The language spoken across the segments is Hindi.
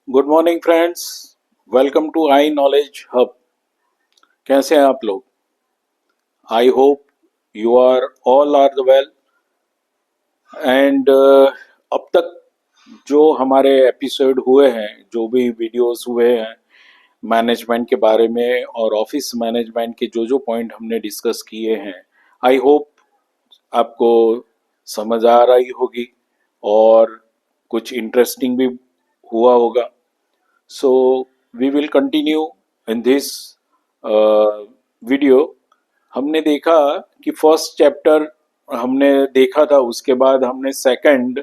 Good morning friends. Welcome to I knowledge hub. कैसे हैं आप लोग? I hope you are all are the well. And अब तक जो हमारे एपिसोड हुए हैं, जो भी वीडियोस हुए हैं मैनेजमेंट के बारे में और ऑफिस मैनेजमेंट के जो जो पॉइंट हमने डिस्कस किए हैं, आई होप आपको समझ आ रही होगी और कुछ इंटरेस्टिंग भी हुआ होगा। So we will continue in this video। हमने देखा कि फर्स्ट चैप्टर हमने देखा था, उसके बाद हमने सेकंड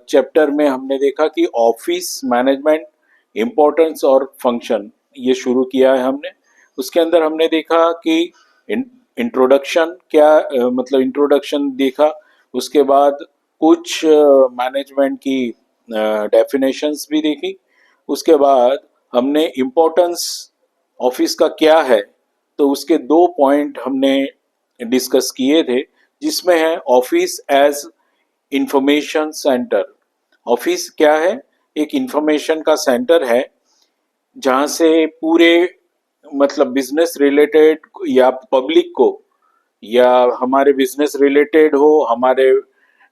चैप्टर में हमने देखा कि ऑफिस मैनेजमेंट इम्पोर्टेंस और फंक्शन ये शुरू किया है हमने। उसके अंदर हमने देखा कि इंट्रोडक्शन क्या मतलब इंट्रोडक्शन देखा। उसके बाद कुछ मैनेजमेंट की डेफिनेशंस भी देखी। उसके बाद हमने इम्पोर्टेंस ऑफिस का क्या है, तो उसके दो पॉइंट हमने डिस्कस किए थे, जिसमें है office as information centre. Office क्या है? एक इंफॉर्मेशन का सेंटर है जहाँ से पूरे मतलब बिजनेस रिलेटेड या पब्लिक को या हमारे बिजनेस रिलेटेड हो, हमारे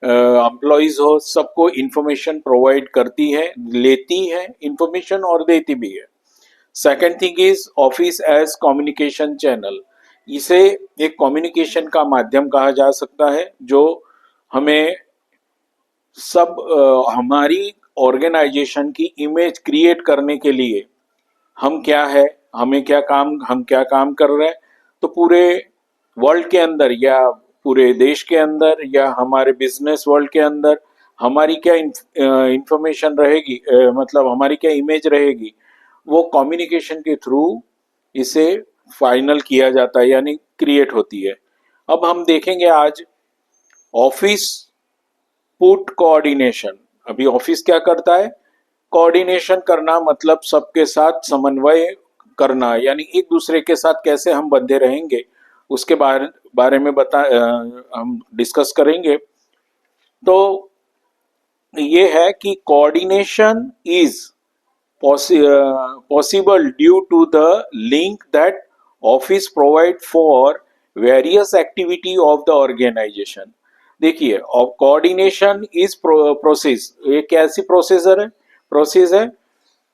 एम्प्लॉयज हो, सबको इंफॉर्मेशन प्रोवाइड करती है, लेती है इंफॉर्मेशन और देती भी है। Second thing is office as communication channel. इसे एक कम्युनिकेशन का माध्यम कहा जा सकता है, जो हमें सब हमारी ऑर्गेनाइजेशन की इमेज क्रिएट करने के लिए हम क्या है, हम क्या काम कर रहे हैं, तो पूरे वर्ल्ड के अंदर या पूरे देश के अंदर या हमारे बिजनेस वर्ल्ड के अंदर हमारी क्या इंफॉर्मेशन रहेगी, मतलब हमारी क्या इमेज रहेगी, वो कम्युनिकेशन के थ्रू इसे फाइनल किया जाता है, यानी क्रिएट होती है। अब हम देखेंगे आज ऑफिस पुट कोऑर्डिनेशन। अभी ऑफिस क्या करता है? कोऑर्डिनेशन करना, मतलब सबके साथ समन्वय करना, यानी एक दूसरे के साथ कैसे हम बंधे रहेंगे उसके बारे में हम डिस्कस करेंगे। तो ये है कि coordination is possible due to the link that office provide for various activity of the organization। देखिए, कोऑर्डिनेशन इज प्रोसेस, ये कैसी प्रोसेस है,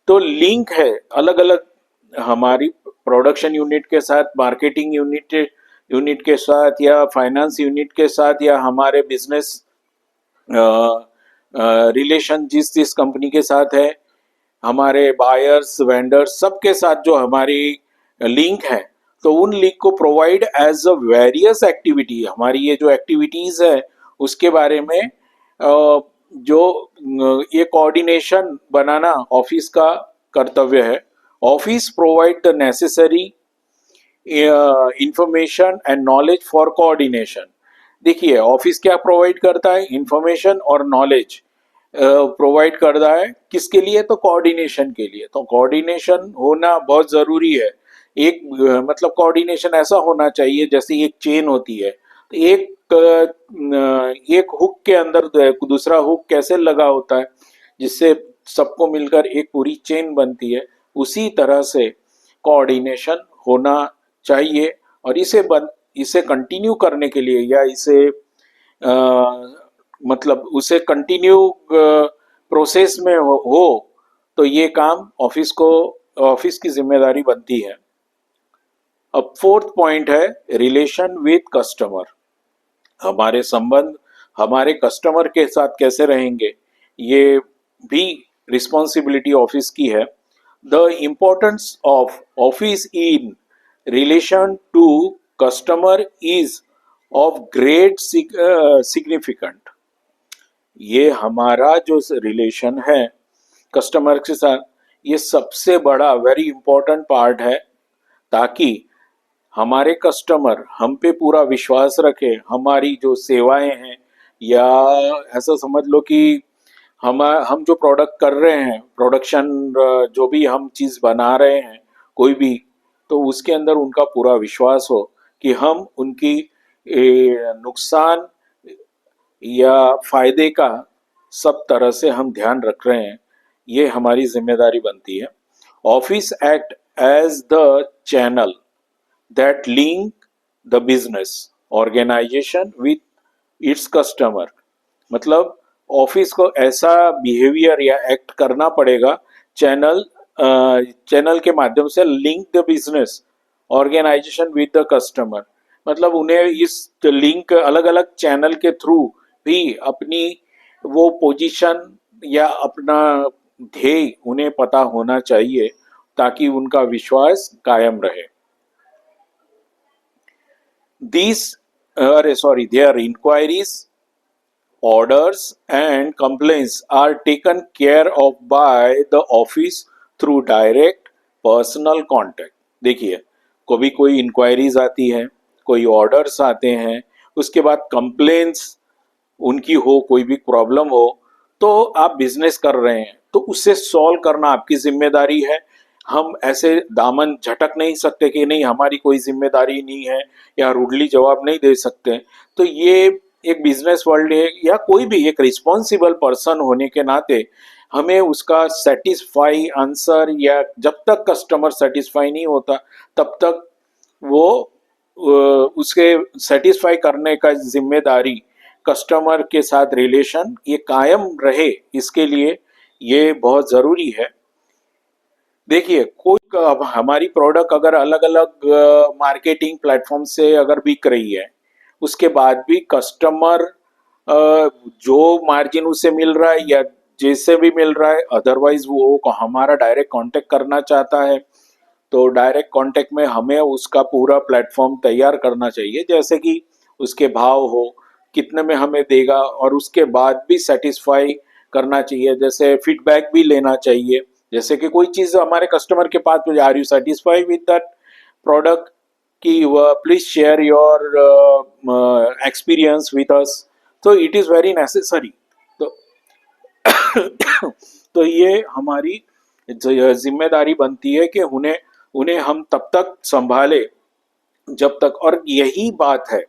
तो लिंक है अलग अलग हमारी प्रोडक्शन यूनिट के साथ, मार्केटिंग यूनिट के साथ, या फाइनेंस यूनिट के साथ, या हमारे बिजनेस रिलेशन जिस जिस कंपनी के साथ है, हमारे बायर्स वेंडर्स सबके साथ जो हमारी लिंक है, तो उन लिंक को provide as a various activity, हमारी ये जो एक्टिविटीज है उसके बारे में जो ये कोऑर्डिनेशन बनाना ऑफिस का कर्तव्य है। Office provide the necessary information and knowledge for coordination. देखिए, ऑफिस क्या प्रोवाइड करता है? इंफॉर्मेशन और नॉलेज प्रोवाइड करता है, किसके लिए? तो कोऑर्डिनेशन के लिए। तो कोऑर्डिनेशन होना बहुत जरूरी है। एक मतलब कोऑर्डिनेशन ऐसा होना चाहिए जैसे एक चेन होती है, तो एक हुक के अंदर दूसरा हुक कैसे लगा होता है, जिससे सबको मिलकर एक पूरी चेन बनती है, उसी तरह से कोऑर्डिनेशन होना चाहिए। और इसे कंटिन्यू करने के लिए या इसे मतलब उसे कंटिन्यू प्रोसेस में हो तो ये काम ऑफिस की जिम्मेदारी बनती है। अब फोर्थ पॉइंट है रिलेशन विद कस्टमर। हमारे संबंध हमारे कस्टमर के साथ कैसे रहेंगे, ये भी रिस्पॉन्सिबिलिटी ऑफिस की है। The importance of office in relation to customer is of great significant. ये हमारा जो रिलेशन है कस्टमर के साथ, ये सबसे बड़ा वेरी इंपॉर्टेंट पार्ट है, ताकि हमारे कस्टमर हम पे पूरा विश्वास रखे, हमारी जो सेवाएं हैं, या ऐसा समझ लो कि हम जो प्रोडक्ट कर रहे हैं, प्रोडक्शन जो भी हम चीज़ बना रहे हैं कोई भी, तो उसके अंदर उनका पूरा विश्वास हो कि हम उनकी नुकसान या फायदे का सब तरह से हम ध्यान रख रहे हैं। ये हमारी जिम्मेदारी बनती है। Office act as the channel that link the business organisation with its customer. मतलब ऑफिस को ऐसा बिहेवियर या एक्ट करना पड़ेगा, चैनल चैनल के माध्यम से link the business organisation with the customer. मतलब उन्हें इस लिंक अलग अलग चैनल के थ्रू भी अपनी वो पोजीशन या अपना ध्येय उन्हें पता होना चाहिए ताकि उनका विश्वास कायम रहे। These अरे sorry their inquiries, orders and complaints are taken care of by the office through direct personal contact। देखिए, कभी कोई इंक्वायरीज आती है, कोई ऑर्डर्स आते हैं, उसके बाद कंप्लेंट्स उनकी हो, कोई भी प्रॉब्लम हो, तो आप बिजनेस कर रहे हैं तो उससे सॉल्व करना आपकी जिम्मेदारी है। हम ऐसे दामन झटक नहीं सकते कि नहीं हमारी कोई जिम्मेदारी नहीं है, या रूडली जवाब नहीं दे सकते। तो ये एक बिजनेस वर्ल्ड है, या कोई भी एक रिस्पॉन्सिबल पर्सन होने के नाते हमें उसका सेटिस्फाई आंसर, या जब तक कस्टमर सेटिस्फाई नहीं होता तब तक वो उसके सेटिस्फाई करने का जिम्मेदारी, कस्टमर के साथ रिलेशन ये कायम रहे, इसके लिए ये बहुत ज़रूरी है। देखिए, कोई अब हमारी प्रोडक्ट अगर अलग अलग मार्केटिंग प्लेटफॉर्म से अगर बिक रही है, उसके बाद भी कस्टमर जो मार्जिन उसे मिल रहा है या जैसे भी मिल रहा है, अदरवाइज वो हमारा डायरेक्ट कांटेक्ट करना चाहता है, तो डायरेक्ट कांटेक्ट में हमें उसका पूरा प्लेटफॉर्म तैयार करना चाहिए, जैसे कि उसके भाव हो, कितने में हमें देगा, और उसके बाद भी सेटिस्फाई करना चाहिए, जैसे फीडबैक भी लेना चाहिए। जैसे कि कोई चीज़ हमारे कस्टमर के पास, are you satisfy with that product, कि please share your experience with us, तो इट इज़ वेरी नेसेसरी। तो तो ये हमारी जिम्मेदारी बनती है कि उन्हें उन्हें हम तब तक संभाले जब तक, और यही बात है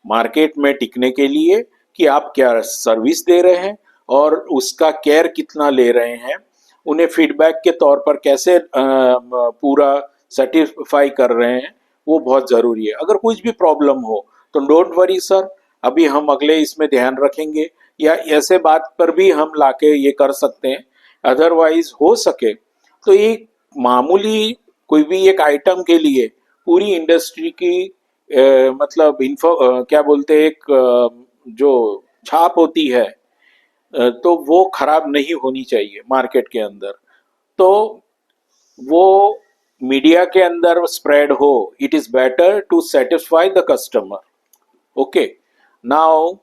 मार्केट में टिकने के लिए, कि आप क्या सर्विस दे रहे हैं और उसका केयर कितना ले रहे हैं, उन्हें फीडबैक के तौर पर कैसे पूरा सेटिस्फाई कर रहे हैं, वो बहुत ज़रूरी है। अगर कुछ भी प्रॉब्लम हो तो डोंट वरी सर, अभी हम अगले इसमें ध्यान रखेंगे, या ऐसे बात पर भी हम लाके ये कर सकते हैं। अदरवाइज हो सके तो एक मामूली कोई भी एक आइटम के लिए पूरी इंडस्ट्री की मतलब इन्फो क्या बोलते हैं, एक जो छाप होती है, तो वो खराब नहीं होनी चाहिए मार्केट के अंदर, तो वो मीडिया के अंदर स्प्रेड हो। It is better to satisfy the customer. Okay, now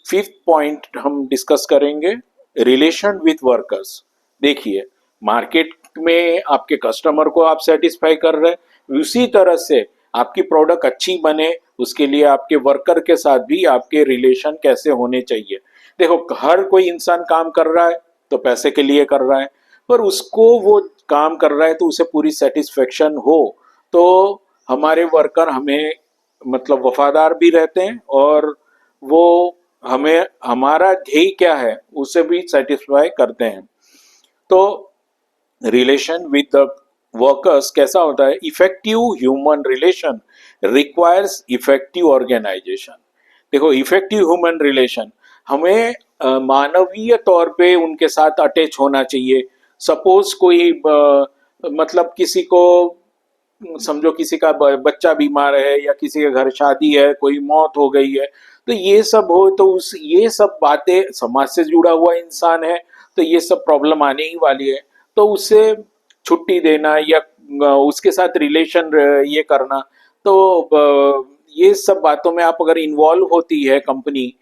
fifth point हम डिस्कस करेंगे, रिलेशन विथ वर्कर्स। देखिए, मार्केट में आपके कस्टमर को आप सेटिस्फाई कर रहे हैं, उसी तरह से आपकी प्रोडक्ट अच्छी बने उसके लिए आपके वर्कर के साथ भी आपके रिलेशन कैसे होने चाहिए। देखो, हर कोई इंसान काम कर रहा है तो पैसे के लिए कर रहा है, पर उसको वो काम कर रहा है तो उसे पूरी सेटिस्फेक्शन हो, तो हमारे वर्कर हमें मतलब वफादार भी रहते हैं, और वो हमें हमारा ध्येय क्या है उसे भी सेटिस्फाई करते हैं। तो रिलेशन विद द वर्कर्स कैसा होता है, effective human relation requires effective organisation. देखो, इफेक्टिव ह्यूमन रिलेशन हमें मानवीय तौर पे उनके साथ अटैच होना चाहिए। सपोज कोई मतलब किसी को समझो किसी का बच्चा बीमार है, या किसी के घर शादी है, कोई मौत हो गई है, तो ये सब हो तो उस ये सब बातें, समाज से जुड़ा हुआ इंसान है तो ये सब प्रॉब्लम आने ही वाली है, तो उसे छुट्टी देना या उसके साथ रिलेशन ये करना, तो ये सब बातों में आप अगर इन्वॉल्व होती है कंपनी,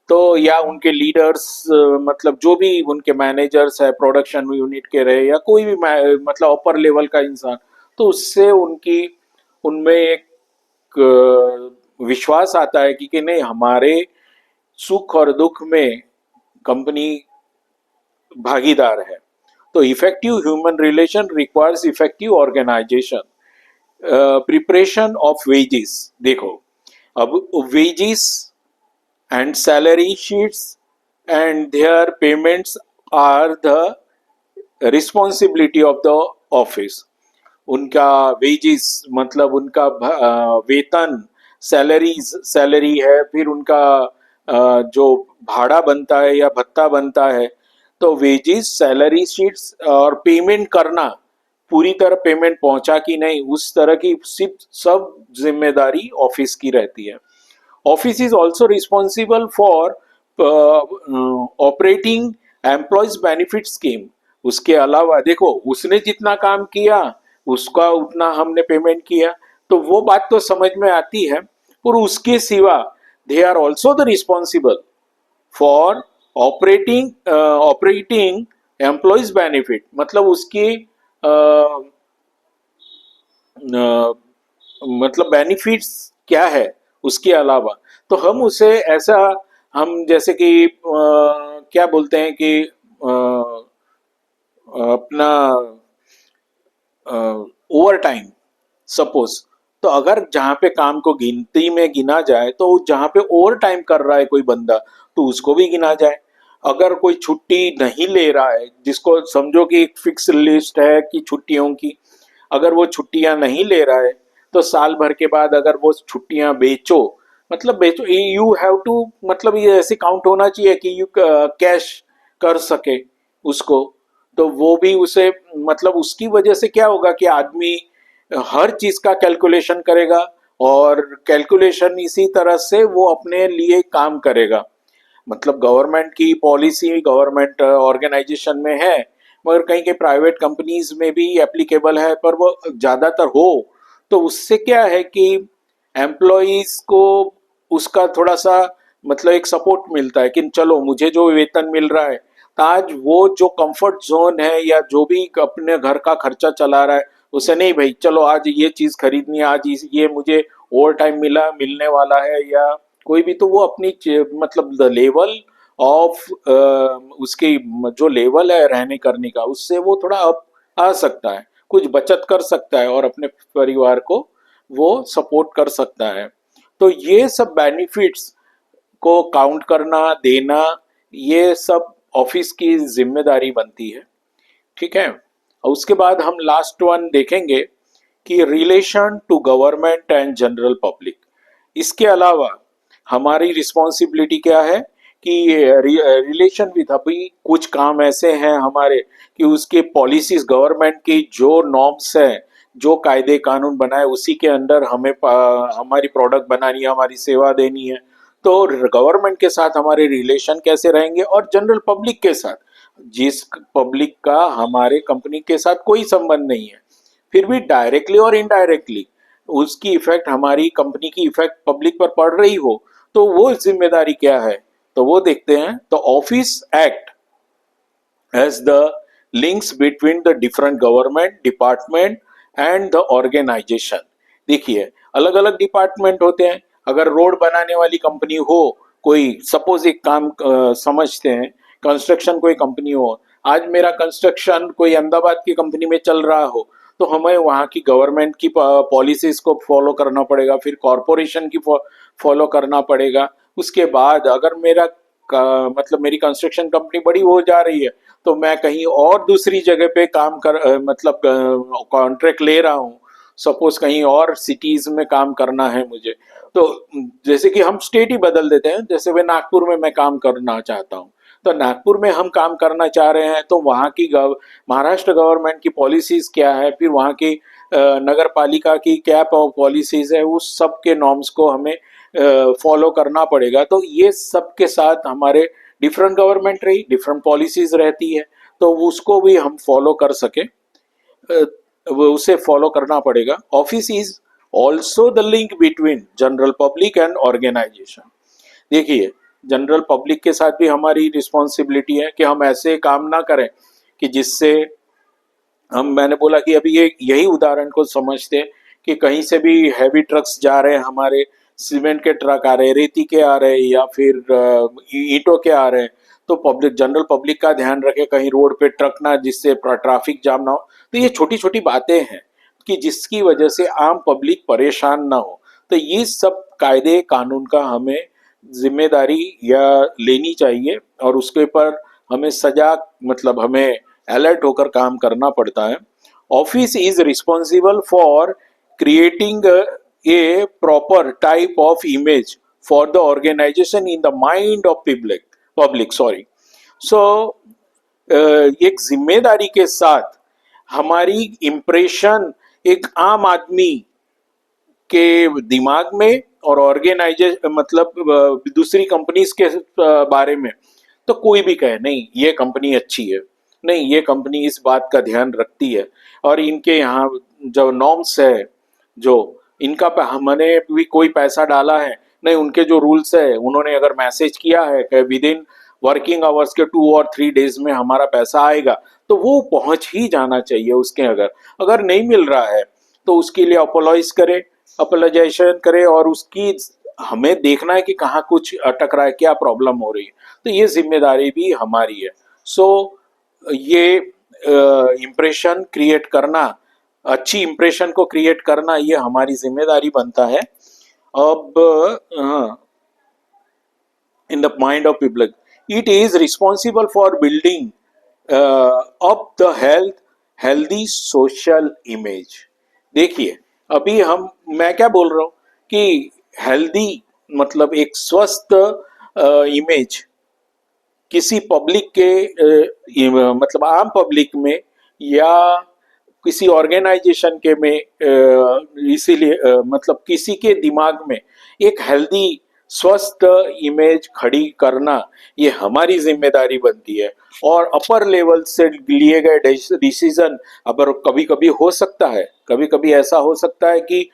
तो या उनके लीडर्स मतलब जो भी उनके मैनेजर्स है प्रोडक्शन यूनिट के रहे, या कोई भी मतलब अपर लेवल का इंसान, तो उससे उनकी उनमें एक विश्वास आता है कि नहीं, हमारे सुख और दुख में कंपनी भागीदार है। तो effective human relation requires effective organisation. Preparation of wages. देखो, अब wages and salary sheets and their payments are the responsibility of the office, उनका वेजेस मतलब उनका वेतन, सैलरी है, फिर उनका जो भाड़ा बनता है या भत्ता बनता है, तो वेजेस, सैलरी शीट्स और पेमेंट करना, पूरी तरह पेमेंट पहुंचा कि नहीं, उस तरह की सिर्फ सब जिम्मेदारी ऑफिस की रहती है। Office is also responsible for operating employees benefit scheme. उसके अलावा देखो, उसने जितना काम किया उसका उतना हमने पेमेंट किया, तो वो बात तो समझ में आती है। पर उसके सिवा they are also the responsible for operating employees benefit, मतलब उसकी मतलब बेनिफिट्स क्या है उसके अलावा। तो हम उसे ऐसा, हम जैसे कि क्या बोलते हैं कि अपना ओवर टाइम, सपोज, तो अगर जहां पे काम को गिनती में गिना जाए तो जहां पे ओवर टाइम कर रहा है कोई बंदा, तो उसको भी गिना जाए। अगर कोई छुट्टी नहीं ले रहा है, जिसको समझो कि एक फिक्स लिस्ट है कि छुट्टियों की, अगर वो छुट्टियां नहीं ले रहा है, तो साल भर के बाद अगर वो छुट्टियां बेचो, मतलब बेचो, यू हैव टू, मतलब ये ऐसे काउंट होना चाहिए कि यू कैश कर सके उसको। तो वो भी उसे, मतलब उसकी वजह से क्या होगा कि आदमी हर चीज का कैलकुलेशन करेगा, और कैलकुलेशन इसी तरह से वो अपने लिए काम करेगा। मतलब गवर्नमेंट की पॉलिसी गवर्नमेंट ऑर्गेनाइजेशन में है, मगर कहीं कहीं प्राइवेट कंपनीज में भी एप्लीकेबल है, पर वो ज्यादातर हो, तो उससे क्या है कि एम्प्लॉयज को उसका थोड़ा सा मतलब एक सपोर्ट मिलता है कि चलो मुझे जो वेतन मिल रहा है, तो आज वो जो कंफर्ट जोन है या जो भी अपने घर का खर्चा चला रहा है, उसे नहीं भाई चलो आज ये चीज खरीदनी है, आज ये मुझे ओवर टाइम मिलने वाला है, या कोई भी, तो वो अपनी मतलब द लेवल ऑफ उसकी जो लेवल है रहने करने का, उससे वो थोड़ा अप आ सकता है, कुछ बचत कर सकता है और अपने परिवार को वो सपोर्ट कर सकता है। तो ये सब बेनिफिट्स को काउंट करना, देना, ये सब ऑफिस की जिम्मेदारी बनती है। ठीक है। और उसके बाद हम लास्ट वन देखेंगे कि relation to government and general public. इसके अलावा हमारी रिस्पॉन्सिबिलिटी क्या है कि रिलेशन विथ, अभी कुछ काम ऐसे हैं हमारे कि उसके पॉलिसीज, गवर्नमेंट की जो नॉर्म्स है, जो कायदे कानून बनाए, उसी के अंडर हमें हमारी प्रोडक्ट बनानी है, हमारी सेवा देनी है। तो गवर्नमेंट के साथ हमारे रिलेशन कैसे रहेंगे, और जनरल पब्लिक के साथ, जिस पब्लिक का हमारे कंपनी के साथ कोई संबंध नहीं है, फिर भी डायरेक्टली और इनडायरेक्टली उसकी इफेक्ट, हमारी कंपनी की इफेक्ट पब्लिक पर पड़ रही हो, तो वो जिम्मेदारी क्या है, तो वो देखते हैं। तो office act as the links between the different government department and the organization। देखिए, अलग अलग डिपार्टमेंट होते हैं। अगर रोड बनाने वाली कंपनी हो कोई, सपोज एक काम समझते हैं, कंस्ट्रक्शन कोई कंपनी हो, आज मेरा कंस्ट्रक्शन कोई अहमदाबाद की कंपनी में चल रहा हो, तो हमें वहाँ की गवर्नमेंट की पॉलिसीज को फॉलो करना पड़ेगा, फिर कॉरपोरेशन की फॉलो करना पड़ेगा। उसके बाद अगर मेरा मतलब मेरी कंस्ट्रक्शन कंपनी बड़ी हो जा रही है, तो मैं कहीं और दूसरी जगह पे काम कर मतलब कॉन्ट्रैक्ट ले रहा हूँ, सपोज कहीं और सिटीज में काम करना है मुझे, तो जैसे कि हम स्टेट ही बदल देते हैं, जैसे वे नागपुर में मैं काम करना चाहता हूँ, तो नागपुर में हम काम करना चाह रहे हैं, तो वहाँ की महाराष्ट्र गवर्नमेंट की पॉलिसीज क्या है, फिर वहाँ की नगर पालिका की क्या पॉलिसीज है, उस सब के नॉर्म्स को हमें फॉलो करना पड़ेगा। तो ये सब के साथ हमारे डिफरेंट गवर्नमेंट रही, डिफरेंट पॉलिसीज रहती है, तो उसको भी हम फॉलो कर सके, वो उसे फॉलो करना पड़ेगा। Office is also the link between general public and organisation. देखिए, जनरल पब्लिक के साथ भी हमारी रिस्पॉन्सिबिलिटी है कि हम ऐसे काम ना करें कि जिससे हम, मैंने बोला कि अभी ये यही उदाहरण को समझते कि कहीं से भी हैवी ट्रक्स जा रहे हैं हमारे, सीमेंट के ट्रक आ रहे हैं, रेती के आ रहे हैं, या फिर ईंटों के आ रहे हैं, तो पब्लिक, जनरल पब्लिक का ध्यान रखे कहीं रोड पे ट्रक ना, जिससे ट्रैफिक जाम ना हो। तो ये छोटी छोटी बातें हैं कि जिसकी वजह से आम पब्लिक परेशान ना हो। तो ये सब कायदे कानून का हमें जिम्मेदारी या लेनी चाहिए, और उसके ऊपर हमें सजा, मतलब हमें अलर्ट होकर काम करना पड़ता है। Office is responsible for creating a proper type of image for the organization in the mind of public sorry so एक जिम्मेदारी के साथ हमारी इम्प्रेशन एक आम आदमी के दिमाग में और ऑर्गेनाइजेशन मतलब दूसरी कंपनीज के बारे में, तो कोई भी कहे नहीं ये कंपनी अच्छी है, नहीं ये कंपनी इस बात का ध्यान रखती है और इनके यहाँ जो नॉर्म्स है, जो इनका हमने भी कोई पैसा डाला है, नहीं उनके जो रूल्स है, उन्होंने अगर मैसेज किया है कि विद इन वर्किंग आवर्स के 2 और 3 डेज में हमारा पैसा आएगा, तो वो पहुंच ही जाना चाहिए उसके। अगर अगर नहीं मिल रहा है तो उसके लिए अपोलोजाइजेशन करे और उसकी हमें देखना है कि कहाँ कुछ अटक रहा है, क्या प्रॉब्लम हो रही है, तो ये जिम्मेदारी भी हमारी है। सो ये इम्प्रेशन क्रिएट करना, अच्छी इम्प्रेशन को क्रिएट करना, ये हमारी जिम्मेदारी बनता है। अब in the mind of people it is responsible for building up the healthy social image. देखिए अभी मैं क्या बोल रहा हूँ कि हेल्दी मतलब एक स्वस्थ इमेज किसी पब्लिक के मतलब आम पब्लिक में या किसी ऑर्गेनाइजेशन के में इसीलिए मतलब किसी के दिमाग में एक हेल्दी स्वस्थ इमेज खड़ी करना, ये हमारी जिम्मेदारी बनती है। और अपर लेवल से लिए गए डिसीजन, अब कभी कभी हो सकता है, कभी कभी ऐसा हो सकता है कि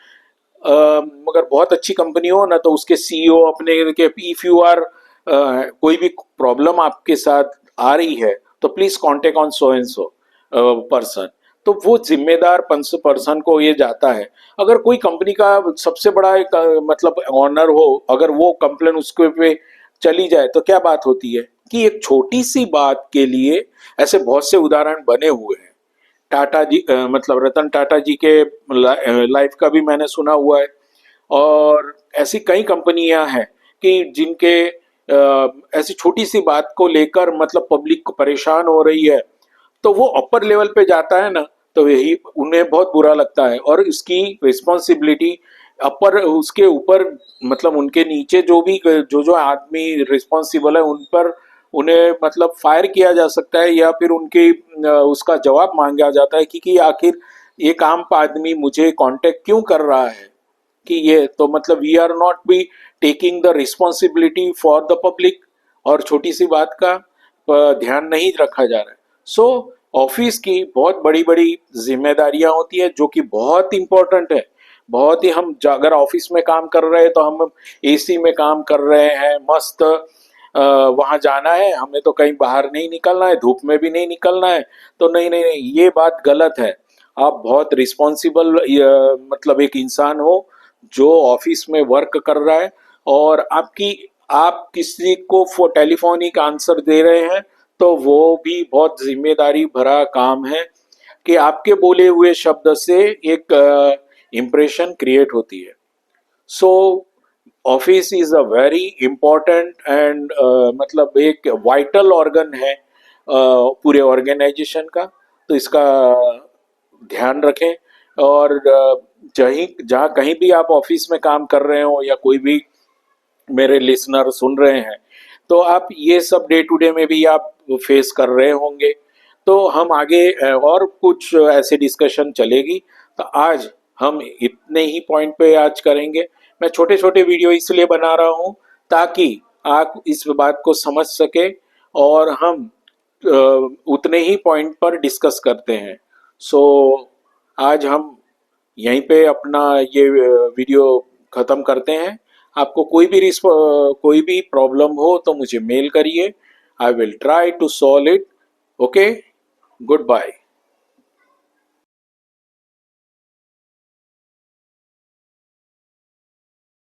मगर बहुत अच्छी कंपनी हो ना, तो उसके सीईओ अपने के इफ यू आर कोई भी प्रॉब्लम आपके साथ आ रही है तो please contact on so and so person, तो वो जिम्मेदार पर्सन को ये जाता है। अगर कोई कंपनी का सबसे बड़ा एक मतलब ऑनर हो, अगर वो कंप्लेन उसके पे चली जाए तो क्या बात होती है कि एक छोटी सी बात के लिए ऐसे बहुत से उदाहरण बने हुए हैं। टाटा जी मतलब रतन टाटा जी के लाइफ का भी मैंने सुना हुआ है, और ऐसी कई कंपनियां हैं कि जिनके ऐसी छोटी सी बात को लेकर मतलब पब्लिक को परेशान हो रही है, तो वो अपर लेवल पे जाता है ना, तो यही उन्हें बहुत बुरा लगता है और इसकी रिस्पॉन्सिबिलिटी अपर उसके ऊपर मतलब उनके नीचे जो जो आदमी रिस्पॉन्सिबल है उन पर उन्हें मतलब फायर किया जा सकता है, या फिर उनके उसका जवाब मांगा जाता है कि आखिर एक आम आदमी मुझे कांटेक्ट क्यों कर रहा है, कि ये तो मतलब we are not be taking the responsibility for the public, और छोटी सी बात का ध्यान नहीं रखा जा रहा है। सो ऑफिस की बहुत बड़ी बड़ी जिम्मेदारियां होती है जो कि बहुत इंपॉर्टेंट है। बहुत ही हम अगर ऑफिस में काम कर रहे हैं तो हम एसी में काम कर रहे हैं, मस्त वहां जाना है, हमें तो कहीं बाहर नहीं निकलना है, धूप में भी नहीं निकलना है, तो नहीं नहीं नहीं, ये बात गलत है। आप बहुत रिस्पॉन्सिबल मतलब एक इंसान हो जो ऑफिस में वर्क कर रहा है, और आप किसी को टेलीफोनिक आंसर दे रहे हैं तो वो भी बहुत जिम्मेदारी भरा काम है कि आपके बोले हुए शब्द से एक इम्प्रेशन क्रिएट होती है। सो office is a very important and मतलब एक वाइटल ऑर्गन है पूरे ऑर्गेनाइजेशन का, तो इसका ध्यान रखें। और जहाँ कहीं भी आप ऑफिस में काम कर रहे हो या कोई भी मेरे लिसनर सुन रहे हैं, तो आप ये सब डे टू डे में भी आप फेस कर रहे होंगे, तो हम आगे और कुछ ऐसे डिस्कशन चलेगी। तो आज हम इतने ही पॉइंट पे आज करेंगे। मैं छोटे छोटे वीडियो इसलिए बना रहा हूँ ताकि आप इस बात को समझ सके और हम उतने ही पॉइंट पर डिस्कस करते हैं। सो आज हम यहीं पे अपना ये वीडियो ख़त्म करते हैं। आपको कोई भी प्रॉब्लम हो तो मुझे मेल करिए, I will try to solve it. Okay, good bye.